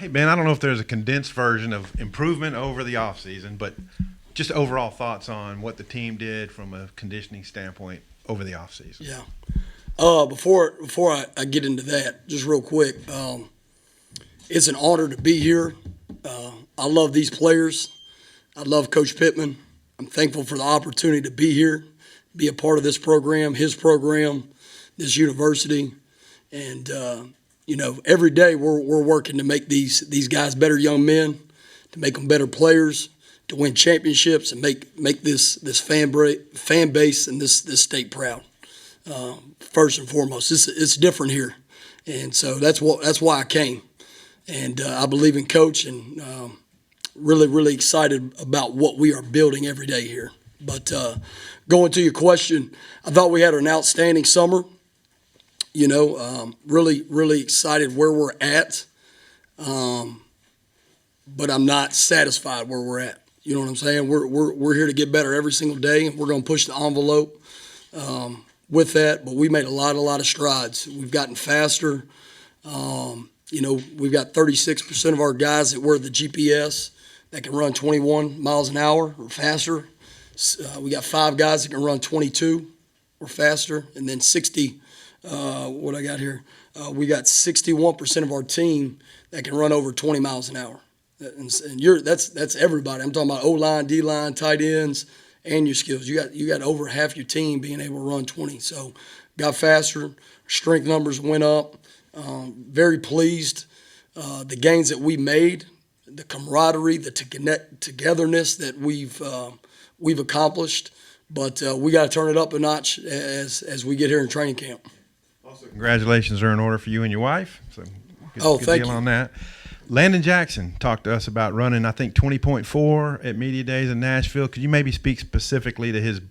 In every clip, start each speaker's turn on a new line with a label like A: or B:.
A: Hey, Ben, I don't know if there's a condensed version of improvement over the offseason, but just overall thoughts on what the team did from a conditioning standpoint over the offseason.
B: Yeah. Before I get into that, just real quick, it's an honor to be here. I love these players. I love Coach Pittman. I'm thankful for the opportunity to be here, be a part of this program, his program, this university, and every day we're working to make these guys better young men, to make them better players, to win championships, and make this fan base and this state proud. First and foremost, it's different here, and so that's why I came, and I believe in Coach, and really excited about what we are building every day here. But going to your question, I thought we had an outstanding summer. Really excited where we're at, but I'm not satisfied where we're at. You know what I'm saying? We're here to get better every single day, and we're going to push the envelope with that. But we made a lot of strides. We've gotten faster. We've got 36% of our guys that wear the GPS that can run 21 miles an hour or faster. We got 5 guys that can run 22 or faster, and then 60. What I got here, we got 61% of our team that can run over 20 miles an hour, and that's everybody. I'm talking about O-line, D-line, tight ends, and your skills. You got over half your team being able to run 20. So got faster, strength numbers went up. Very pleased. The gains that we made, the camaraderie, the togetherness that we've accomplished, but we got to turn it up a notch as we get here in training camp.
A: Also, congratulations are in order for you and your wife. So good
B: thank
A: deal
B: you
A: on that. Landon Jackson talked to us about running, I think, 20.4 at Media Days in Nashville. Could you maybe speak specifically to his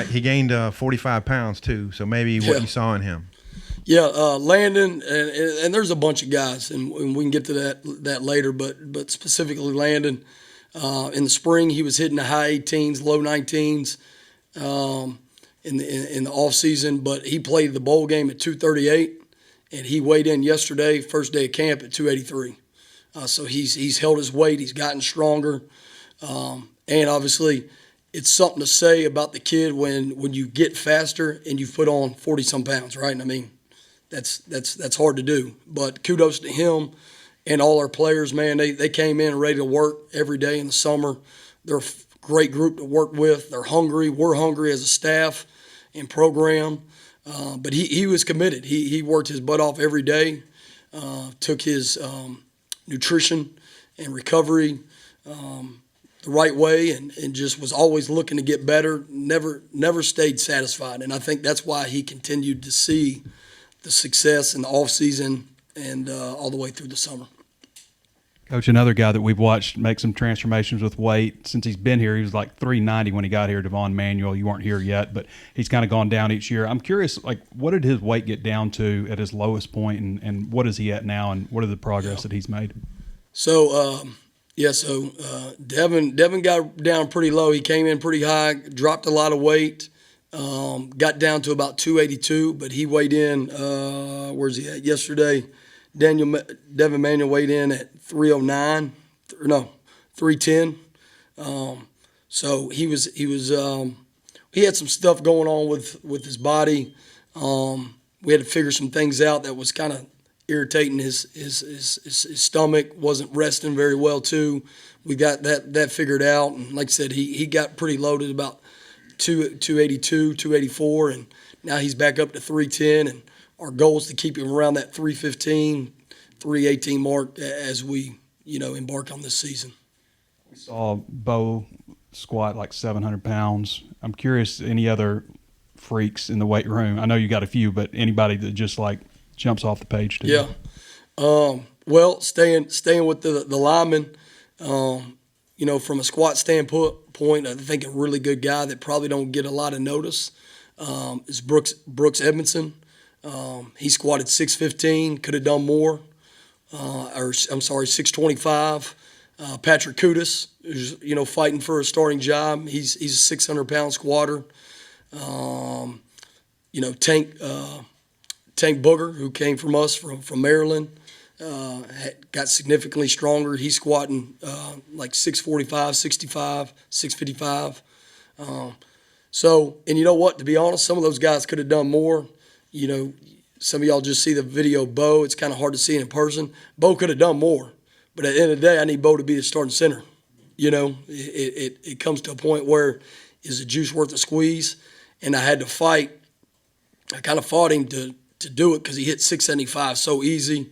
A: he gained 45 pounds too, so maybe what you saw in him.
B: Yeah, Landon, and there's a bunch of guys, and we can get to that later, but specifically Landon, in the spring he was hitting the high 18s, low 19s in the off season, but he played the bowl game at 238, and he weighed in yesterday, first day of camp, at 283. So he's held his weight, he's gotten stronger, and obviously it's something to say about the kid when you get faster and you put on 40-some pounds, right? And I mean, that's hard to do. But kudos to him and all our players, man. They came in ready to work every day in the summer. They're a great group to work with. They're hungry. We're hungry as a staff and program. But he was committed. He worked his butt off every day, took his nutrition and recovery the right way, and just was always looking to get better, never stayed satisfied. And I think that's why he continued to see the success in the offseason and all the way through the summer.
C: Coach, another guy that we've watched make some transformations with weight since he's been here. He was like 390 when he got here, Devon Manuel. You weren't here yet, but he's kind of gone down each year. I'm curious, like, what did his weight get down to at his lowest point, and what is he at now, and what are the progress that he's made?
B: So, Devin got down pretty low. He came in pretty high, dropped a lot of weight, got down to about 282, but he weighed in, where's he at? Yesterday, Devin Manuel weighed in at 309, 310. So he had some stuff going on with his body. We had to figure some things out that was kind of irritating. His stomach wasn't resting very well too. We got that figured out, and like I said, he got pretty loaded, about 282, 284, and now he's back up to 310, and our goal is to keep him around that 315, 318 mark as we embark on this season.
C: We saw Bo squat like 700 pounds. I'm curious, any other freaks in the weight room? I know you got a few, but anybody that just like jumps off the page to you?
B: Yeah. Well, staying with the linemen, from a squat standpoint, I think a really good guy that probably don't get a lot of notice is Brooks Edmondson. He squatted 615, could have done more. 625. Patrick Kudus, who's fighting for a starting job. He's a 600-pound squatter. Tank Booger, who came from us from Maryland, got significantly stronger. He's squatting like 645, 65, 655. And you know what? To be honest, some of those guys could have done more. You know, some of y'all just see the video of Bo. It's kind of hard to see it in person. Bo could have done more. But at the end of the day, I need Bo to be the starting center. You know, it comes to a point where is the juice worth the squeeze? And I had to fight. I kind of fought him to do it because he hit 675 so easy.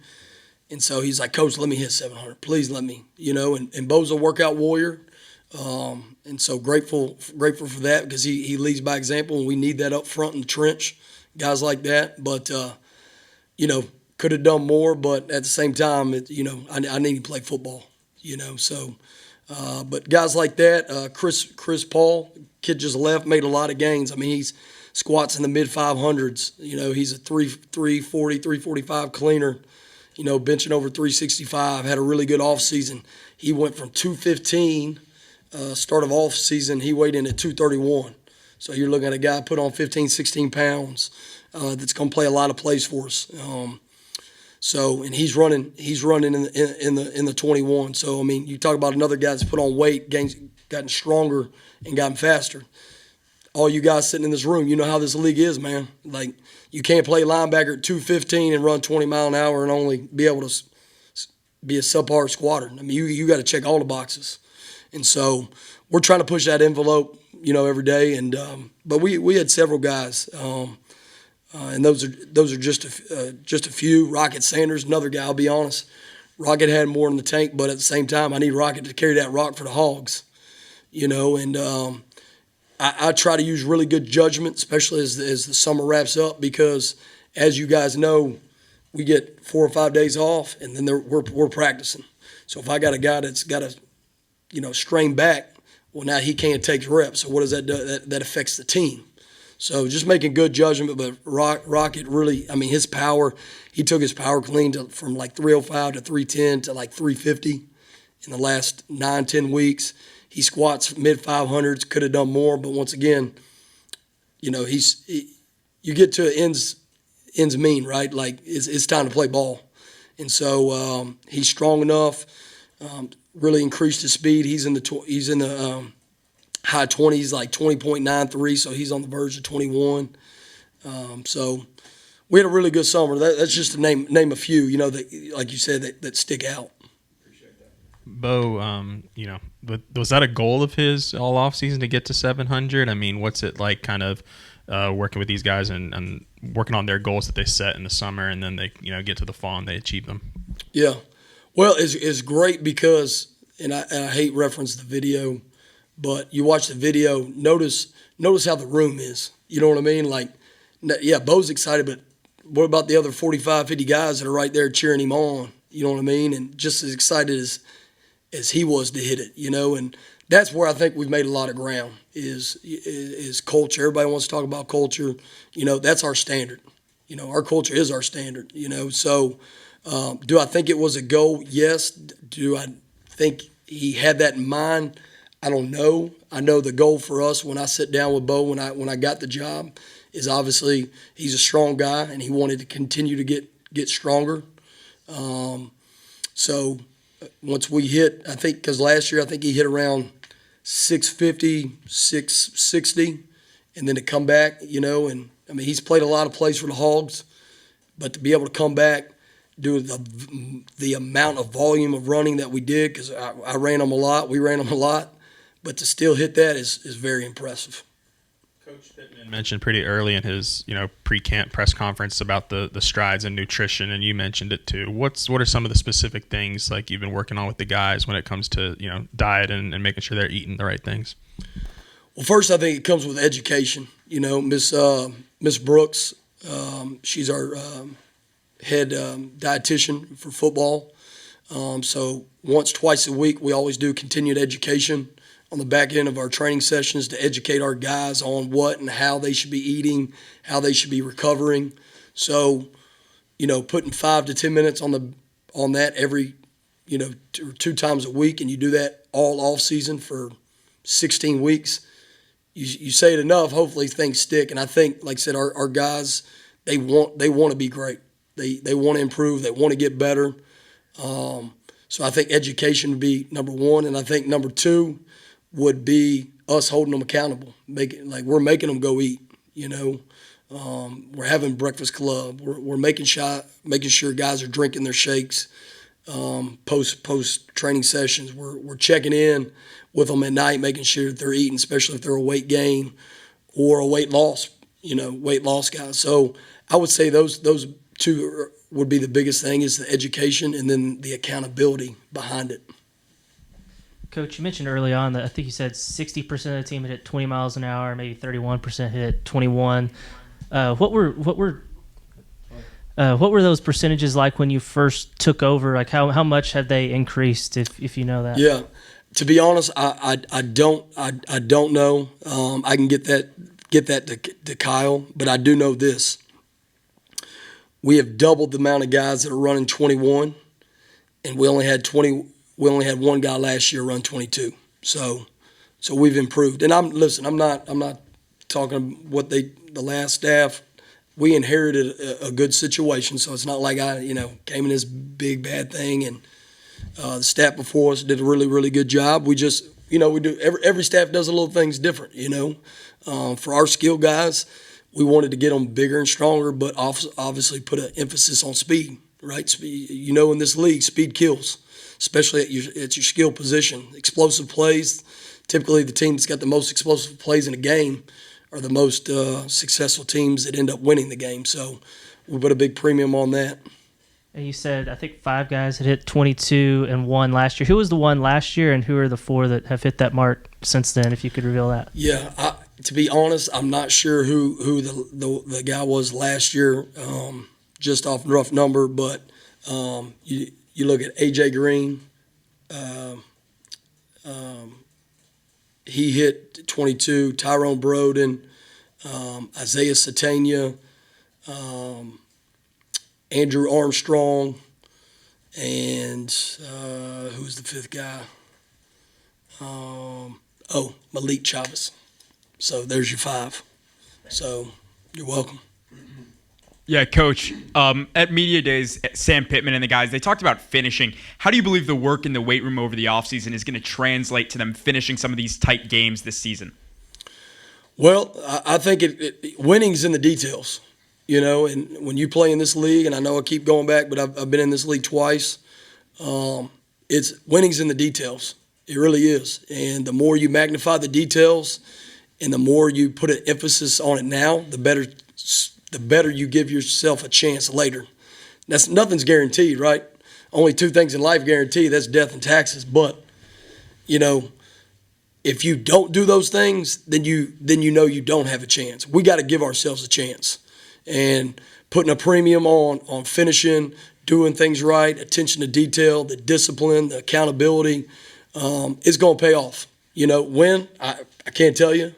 B: And so he's like, Coach, let me hit 700. Please let me. You know, and Bo's a workout warrior. And so grateful for that because he leads by example, and we need that up front in the trench, guys like that. But, you know, could have done more, but at the same time, I need to play football, you know. So, but guys like that, Chris Paul, kid just left, made a lot of gains. I mean, he's squats in the mid-500s. You know, he's a 340, 345 cleaner, you know, benching over 365, had a really good offseason. He went from 215 start of off season, he weighed in at 231. So you're looking at a guy put on 15, 16 pounds that's going to play a lot of plays for us. And he's running in the 21. So I mean, you talk about another guy that's put on weight, gotten stronger, and gotten faster. All you guys sitting in this room, you know how this league is, man. Like you can't play linebacker at 215 and run 20 mile an hour and only be able to be a subpar squatter. I mean, you got to check all the boxes. And so we're trying to push that envelope, you know, every day. And but we had several guys, and those are just a few. Rocket Sanders, another guy. I'll be honest, Rocket had more in the tank, but at the same time, I need Rocket to carry that rock for the Hogs, you know. And I try to use really good judgment, especially as the summer wraps up, because as you guys know, we get 4 or 5 days off, and then we're practicing. So if I got a guy that's got to, you know, strain back, well, now he can't take reps. So what does that do? That affects the team. So just making good judgment. But Rocket really, I mean, his power, he took his power clean from like 305 to 310 to like 350 in the last 9-10 weeks. He squats mid-500s, could have done more. But once again, you know, you get to ends mean, right? Like it's time to play ball. And so he's strong enough. Really increased his speed. He's in the high 20s, like 20.93, so he's on the verge of 21. So we had a really good summer. That's just to name a few, you know, that, like you said, that stick out.
D: Bo, you know, was that a goal of his all off season to get to 700? I mean, what's it like kind of working with these guys and working on their goals that they set in the summer, and then they, you know, get to the fall and they achieve them?
B: Yeah. Well, it's great because, and I hate reference the video, but you watch the video, notice how the room is. You know what I mean? Like, yeah, Bo's excited, but what about the other 45, 50 guys that are right there cheering him on? You know what I mean? And just as excited as he was to hit it, you know? And that's where I think we've made a lot of ground is culture. Everybody wants to talk about culture. You know, that's our standard. You know, our culture is our standard, you know? So, do I think it was a goal? Yes. Do I think he had that in mind? I don't know. I know the goal for us when I sit down with Bo when I got the job is obviously he's a strong guy and he wanted to continue to get stronger. So once we hit, I think because last year I think he hit around 650, 660, and then to come back, you know, and I mean he's played a lot of plays for the Hogs, but to be able to come back, do the amount of volume of running that we did, because I ran them a lot, we ran them a lot, but to still hit that is very impressive.
D: Coach Pittman mentioned pretty early in his, you know, pre-camp press conference about the strides in nutrition, and you mentioned it too. What are some of the specific things like you've been working on with the guys when it comes to, you know, diet and making sure they're eating the right things?
B: Well, first I think it comes with education. You know, Miss Brooks, she's our head dietitian for football. So twice a week, we always do continued education on the back end of our training sessions to educate our guys on what and how they should be eating, how they should be recovering. So, you know, putting 5 to 10 minutes on that every, you know, 2 times a week, and you do that all off season for 16 weeks. You say it enough, hopefully things stick. And I think, like I said, our guys, they want to be great. They want to improve. They want to get better. So I think education would be number one, and I think number two would be us holding them accountable. We're making them go eat. We're having breakfast club. We're making sure guys are drinking their shakes post training sessions. We're checking in with them at night, making sure that they're eating, especially if they're a weight gain or a weight loss guys. So I would say those two would be the biggest thing, is the education and then the accountability behind it.
E: Coach, you mentioned early on that I think you said 60% of the team had hit 20 miles an hour, maybe 31% hit 21. What were those percentages like when you first took over? Like how much have they increased, if you know that?
B: Yeah, to be honest, I don't know. I can get that to Kyle, but I do know this. We have doubled the amount of guys that are running 21, and we only had one guy last year run 22. So we've improved. And I'm not talking what the last staff. We inherited a good situation, so it's not like I came in this big bad thing. And the staff before us did a really, really good job. We just we do every staff does a little things different. For our skill guys, we wanted to get them bigger and stronger, but obviously put an emphasis on speed. Right, speed. In this league, speed kills, especially at your skill position. Explosive plays. Typically, the team that's got the most explosive plays in a game are the most successful teams that end up winning the game. So we put a big premium on that.
E: And you said, I think 5 guys had hit 22 and 1 last year. Who was the one last year, and who are the 4 that have hit that mark since then, if you could reveal that?
B: Yeah, to be honest, I'm not sure who the guy was last year, just off rough number. But you look at A.J. Green, he hit 22, Tyrone Broden, Isaiah Satania, Andrew Armstrong, and who's the 5th guy? Malik Chavez. So there's your 5. So you're welcome.
F: Yeah, Coach, at Media Days, Sam Pittman and the guys, they talked about finishing. How do you believe the work in the weight room over the offseason is going to translate to them finishing some of these tight games this season? Well,
B: I think winning's in the details, and when you play in this league, and I know I keep going back, but I've been in this league twice, it's winning's in the details. It really is. And the more you magnify the details and the more you put an emphasis on it now, the better you give yourself a chance later. Nothing's guaranteed, right? Only 2 things in life guaranteed, that's death and taxes. But, if you don't do those things, then you don't have a chance. We got to give ourselves a chance. And putting a premium on finishing, doing things right, attention to detail, the discipline, the accountability, it's going to pay off. When? I can't tell you.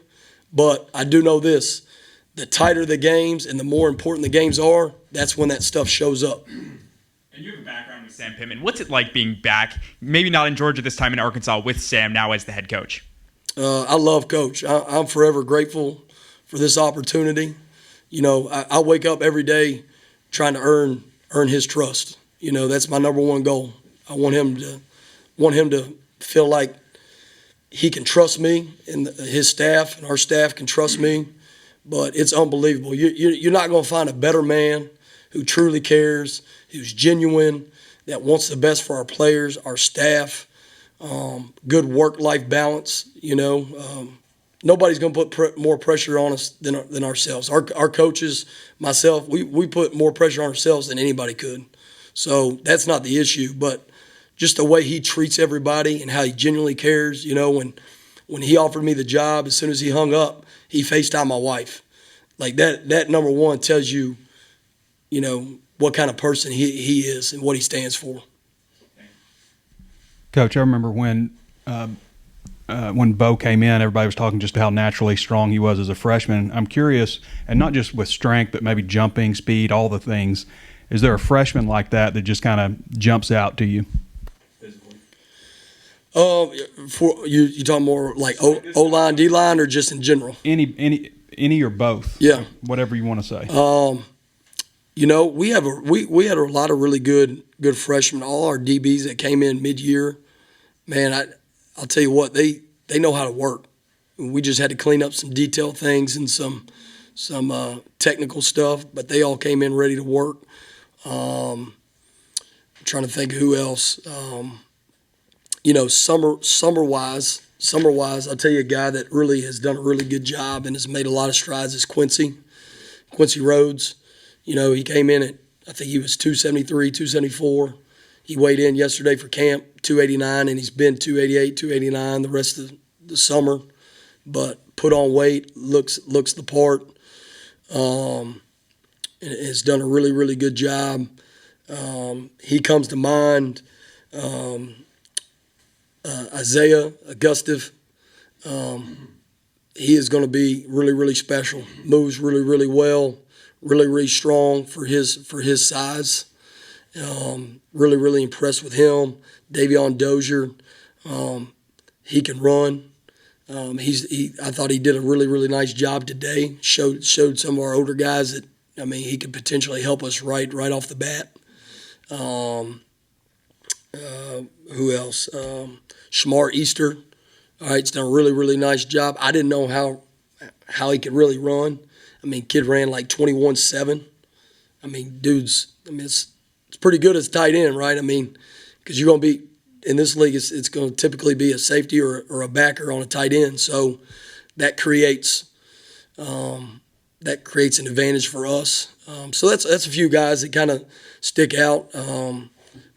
B: But I do know this. The tighter the games and the more important the games are, that's when that stuff shows up.
F: And you have a background with Sam Pittman. What's it like being back, maybe not in Georgia this time, in Arkansas, with Sam now as the head coach?
B: I love Coach. I'm forever grateful for this opportunity. I wake up every day trying to earn his trust. That's my number one goal. I want him to feel like he can trust me, and his staff and our staff can trust me. But it's unbelievable. You're not going to find a better man who truly cares, who's genuine, that wants the best for our players, our staff, good work-life balance. Nobody's going to put more pressure on us than ourselves. Our coaches, myself, we put more pressure on ourselves than anybody could. So that's not the issue. But just the way he treats everybody and how he genuinely cares. When he offered me the job, as soon as he hung up, he FaceTimed my wife. Like that number one tells you, what kind of person he is and what he stands for.
C: Coach, I remember when Bo came in, everybody was talking just how naturally strong he was as a freshman. I'm curious, and not just with strength, but maybe jumping, speed, all the things. Is there a freshman like that just kind of jumps out to you?
B: For you talking more like O-line, D-line, or just in general?
C: Any or both.
B: Yeah.
C: Whatever you want to say.
B: We had a lot of really good freshmen. All our DBs that came in mid-year, man, I'll tell you what, they know how to work. We just had to clean up some detail things and some technical stuff, but they all came in ready to work. I'm trying to think who else. Summer-wise, I'll tell you a guy that really has done a really good job and has made a lot of strides is Quincy Rhodes. He came in at, I think he was 273, 274. He weighed in yesterday for camp, 289, and he's been 288, 289 the rest of the summer. But put on weight, looks the part, and has done a really, really good job. He comes to mind. Isaiah Augustive, he is going to be really, really special. Moves really, really well. Really, really strong for his size. Really, really impressed with him. Davion Dozier, he can run. I thought he did a really, really nice job today. Showed some of our older guys that he could potentially help us right off the bat. Who else? Shamar Easter. All right, he's done a really, really nice job. I didn't know how he could really run. Kid ran like 21.7. It's pretty good as tight end, right? Because you're going to be in this league, it's going to typically be a safety or a backer on a tight end. So that creates an advantage for us. So that's a few guys that kind of stick out.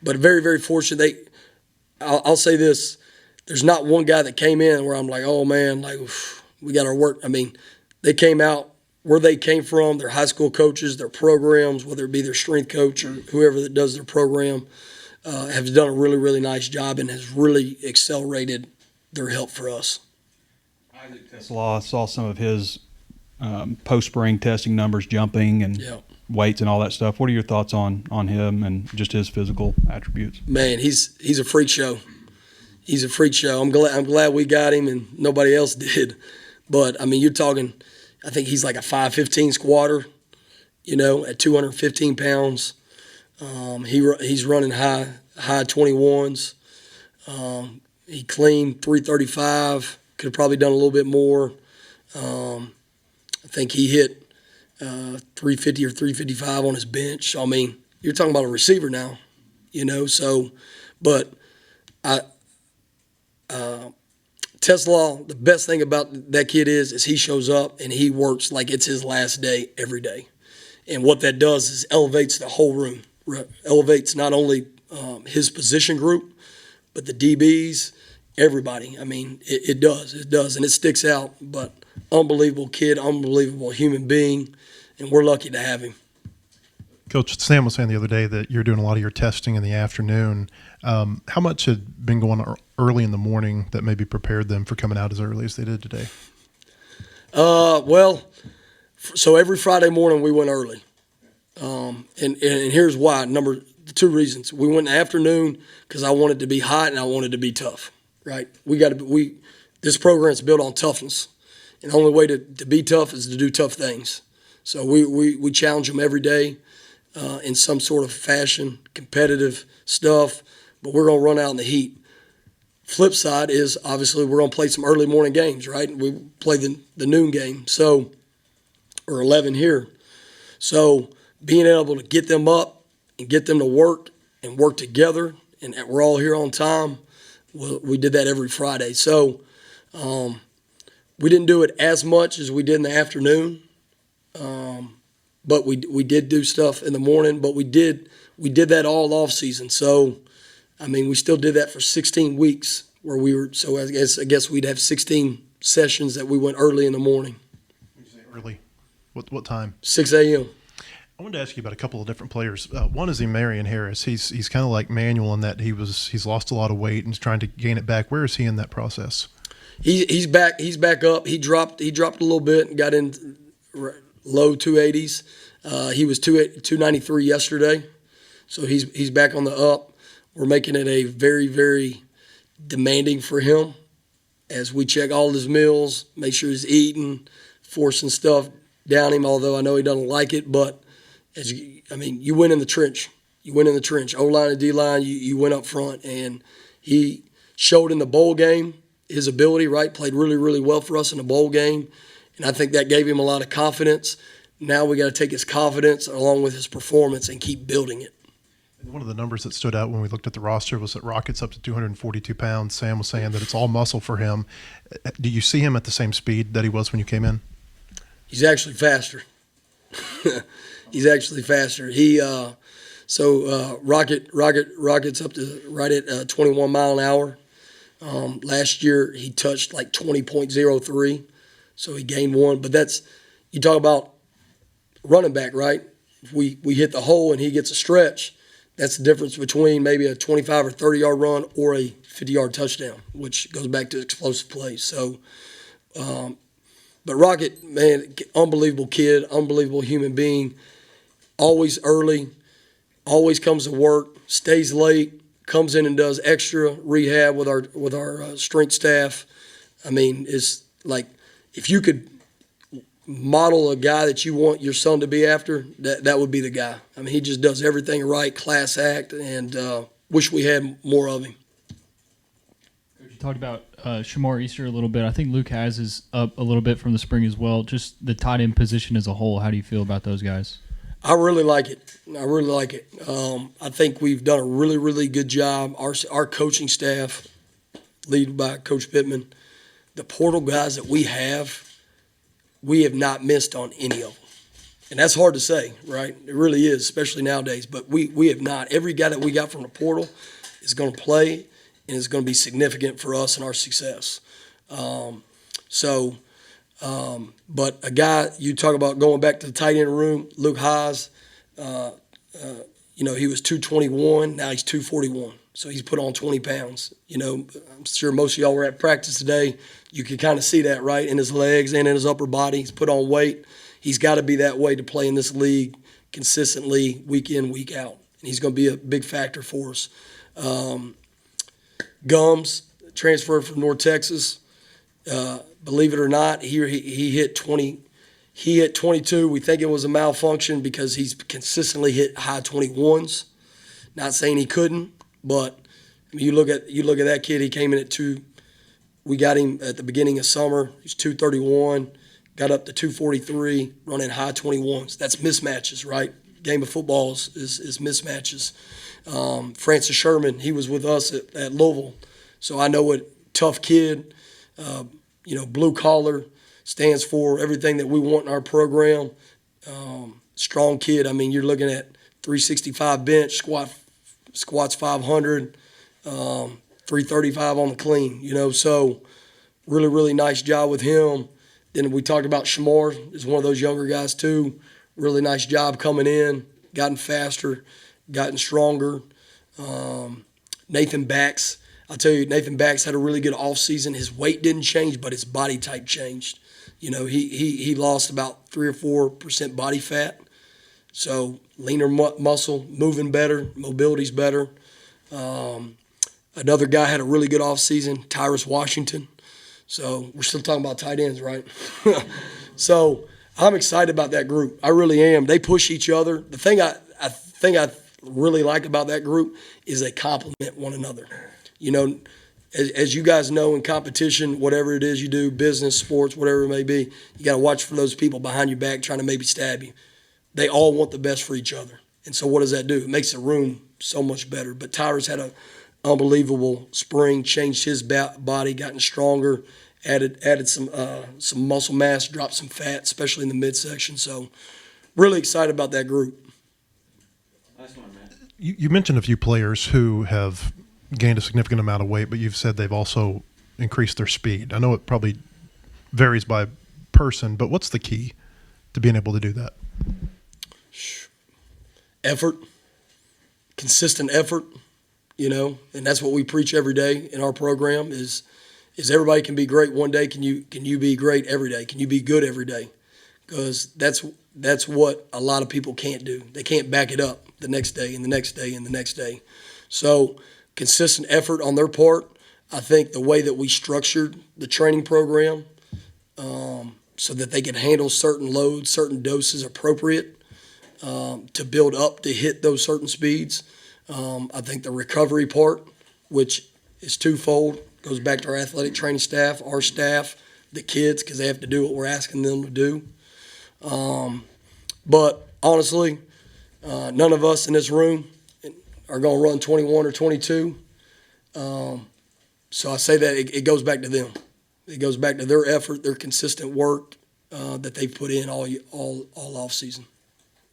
B: But very, very fortunate. I'll say this: there's not one guy that came in where I'm like, oh man, like we got our work. They came out where they came from, their high school coaches, their programs, whether it be their strength coach or whoever that does their program, have done a really, really nice job and has really accelerated their help for us.
C: I saw some of his post-spring testing numbers jumping and weights and all that stuff. What are your thoughts on him and just his physical attributes?
B: Man, he's a freak show. He's a freak show. I'm glad we got him and nobody else did. But, you're talking – I think he's like a 5'15" squatter, at 215 pounds. He's running high 21s. He cleaned 335. Could have probably done a little bit more. I think he hit 350 or 355 on his bench. You're talking about a receiver now, So, but Tesla, the best thing about that kid is he shows up and he works like it's his last day every day. And what that does is elevates the whole room. Elevates not only his position group, but the DBs, everybody. It does. And it sticks out. But unbelievable kid, unbelievable human being, and we're lucky to have him.
G: Coach, Sam was saying the other day that you're doing a lot of your testing in the afternoon. How much had been going on early in the morning that maybe prepared them for coming out as early as they did today?
B: So every Friday morning we went early. And here's why. The two reasons. We went in the afternoon because I wanted to be hot and I wanted to be tough, right? This program's built on toughness. And the only way to be tough is to do tough things. So we challenge them every day. In some sort of fashion, competitive stuff, but we're going to run out in the heat. Flip side is obviously we're going to play some early morning games, right? We play the noon game, or 11 here. So being able to get them up and get them to work and work together, and we're all here on time, we did that every Friday. So we didn't do it as much as we did in the afternoon. But we did do stuff in the morning, but we did that all off season. So, we still did that for 16 weeks where we were. So I guess we'd have 16 sessions that we went early in the morning.
G: Early, what time?
B: 6 a.m.
G: I wanted to ask you about a couple of different players. One is Marion Harris. He's kind of like Manuel in that he's lost a lot of weight and is trying to gain it back. Where is he in that process?
B: He's back. He's back up. He dropped a little bit and got in low 280s. He was 293 yesterday, so he's back on the up. We're making it a very, very demanding for him as we check all his meals, make sure he's eating, forcing stuff down him, although I know he doesn't like it, but You win in the trench. You win in the trench. O-line and D-line, you win up front. And he showed in the bowl game his ability, right? Played really, really well for us in the bowl game. And I think that gave him a lot of confidence. Now we got to take his confidence along with his performance and keep building it.
G: One of the numbers that stood out when we looked at the roster was that Rocket's up to 242 pounds. Sam was saying that it's all muscle for him. Do you see him at the same speed that he was when you came in?
B: He's actually faster. He's actually faster. Rocket's up to right at 21 mile an hour. Last year he touched like 20.03, so he gained 1. But you talk about running back, right? If we hit the hole and he gets a stretch, that's the difference between maybe a 25 or 30-yard run or a 50-yard touchdown, which goes back to explosive plays. So, but Rocket, man, unbelievable kid, unbelievable human being, always early, always comes to work, stays late, comes in and does extra rehab with our strength staff. I mean, it's like if you could model a guy that you want your son to be after, that would be the guy. I mean, he just does everything right, class act, and wish we had more of him.
H: You talked about Shamar Easter a little bit. I think Luke Has is up a little bit from the spring as well. Just the tight end position as a whole, how do you feel about those guys?
B: I really like it. I think we've done a really, really good job. Our coaching staff, led by Coach Pittman, the portal guys that we have not missed on any of them. And that's hard to say, right? It really is, especially nowadays. But we have not. Every guy that we got from the portal is going to play and is going to be significant for us and our success. But a guy, you talk about going back to the tight end room, Luke Haas, he was 221, now he's 241. So he's put on 20 pounds. I'm sure most of y'all were at practice today. You can kind of see that, right, in his legs and in his upper body. He's put on weight. He's got to be that way to play in this league consistently, week in, week out. And he's going to be a big factor for us. Gums, transferred from North Texas. Believe it or not, he hit 20. He hit 22. We think it was a malfunction because he's consistently hit high 21s. Not saying he couldn't, but I mean, you look at that kid. He came in at 2. We got him at the beginning of summer. He's 231. Got up to 243, running high 21s. That's mismatches, right? Game of football is mismatches. Francis Sherman, he was with us at Louisville, so I know what tough kid. Blue collar, stands for everything that we want in our program. Strong kid. I mean, you're looking at 365 bench, squats 500, 335 on the clean, so really, really nice job with him. Then we talked about Shamar, is one of those younger guys too. Really nice job coming in, gotten faster, gotten stronger. Nathan Bax, I'll tell you, Nathan Bax had a really good offseason. His weight didn't change, but his body type changed. He lost about 3 or 4% body fat. So leaner muscle, moving better, mobility's better. Another guy had a really good offseason, Tyrus Washington. So we're still talking about tight ends, right? So I'm excited about that group. I really am. They push each other. The thing I really like about that group is they complement one another. As you guys know, in competition, whatever it is you do, business, sports, whatever it may be, you got to watch for those people behind your back trying to maybe stab you. They all want the best for each other. And so what does that do? It makes the room so much better. But Tyrus had an unbelievable spring, changed his body, gotten stronger, added some muscle mass, dropped some fat, especially in the midsection. So really excited about that group.
G: You mentioned a few players who have gained a significant amount of weight, but you've said they've also increased their speed. I know it probably varies by person, but what's the key to being able to do that?
B: Effort, consistent effort, and that's what we preach every day in our program is everybody can be great one day. Can you be great every day? Can you be good every day? Because that's what a lot of people can't do. They can't back it up the next day and the next day and the next day. So consistent effort on their part. I think the way that we structured the training program so that they can handle certain loads, certain doses appropriate, to build up to hit those certain speeds. I think the recovery part, which is twofold, goes back to our athletic training staff, our staff, the kids, because they have to do what we're asking them to do. But honestly, none of us in this room are going to run 21 or 22. So I say that it goes back to them. It goes back to their effort, their consistent work that they've put in all off season.